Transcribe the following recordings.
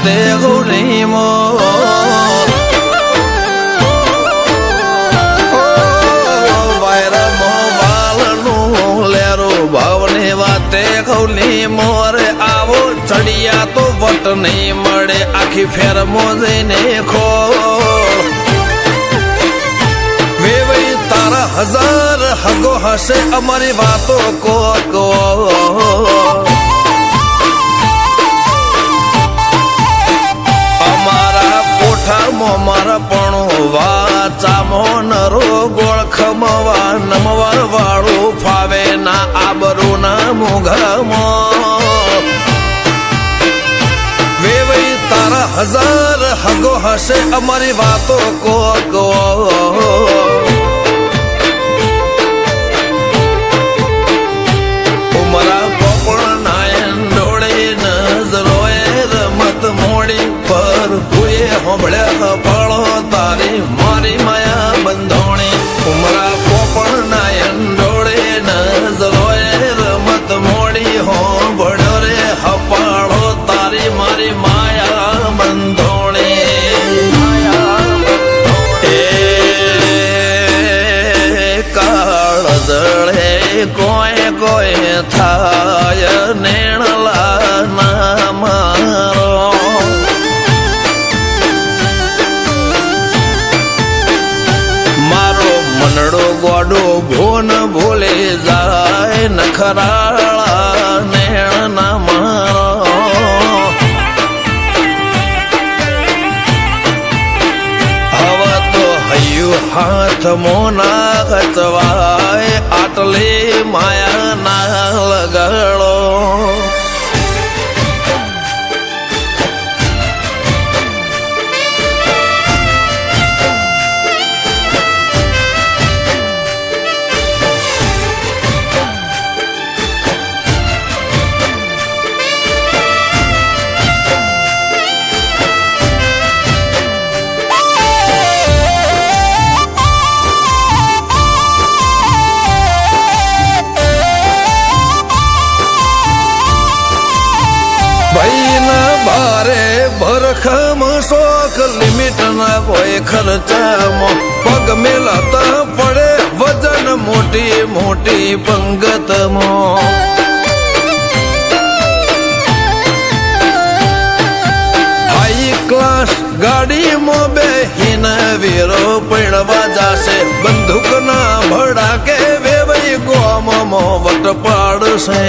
વાતે ગોરી મો ભાવની વાતે ખોલી મોરે આવો ચડિયા તો વટ નહીં મળે આખી ફેર મોજને ખો વેવઈ તારા હજાર હગો હશે અમારી વાતો કો અમારા કોઠામાં મારા પણ વાચામો નરો ગોળ ખમવા નમવા વાળું ફાવે ના આબરૂ ના મોઘામાં વેવઈ તારા હજાર હગો હશે અમારી વાતો કો ઉમરા પોપણ નાયન ડોળે નજરોએ રમત મોડી પર હુએ હોંભળ્યા પાળો તારી મારી માયા બંધોણી ઉમરા પોપણ નાયન ડોળે નજરોએ રમત મોડી હોંભળ્યો રે હપાળો તારી મારી માયા બંધોણી એ કાળ જળે કોઈ કોઈ થાય નેણલા ના મારો મારો મનડો ગોડો ભોન ભૂલે જાય નખરાળા નેણ ના મારો હવે તો હૈયું હાથ મોના ખચવાય આટલે માયા ના લગાડો ભરખમ શોખ લિમિટ ના કોઈ ખર્ચામાં પગ મેલાતા પડે વજન મોટી મોટી પંગતમાં હાઈ ક્લાસ ગાડીમાં બેહીને વીરો પૈણવા જાશે બંદૂક ના ભડાકે વેવઈ ગોમમાં વટ પાડશે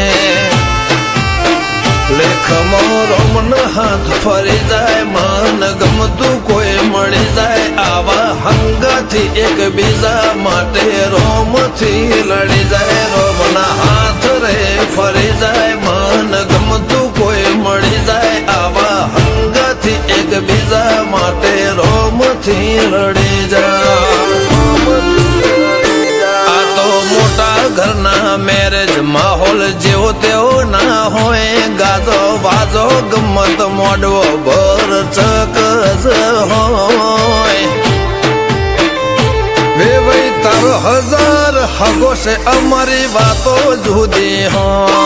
લેખમાં રોમન હાથ ફરી જાય મન ગમતું કોઈ મળી જાય આવા હંગાથી એક બીજા માટે રોમથી લડી જાય રોમના હાથ રે ફરી જાય મન ગમતું કોઈ મળી જાય આવા હંગાથી એક બીજા માટે રોમથી લડી જાય આ તો મોટા ઘરના મેરેજ માહોલ જેવો તેવો ના હોય ગાજો વાજો ગમત મોડવો ભર ચકજ હોય વેવઈ તારો હજાર હગો છે અમારી વાતો જુદી હોય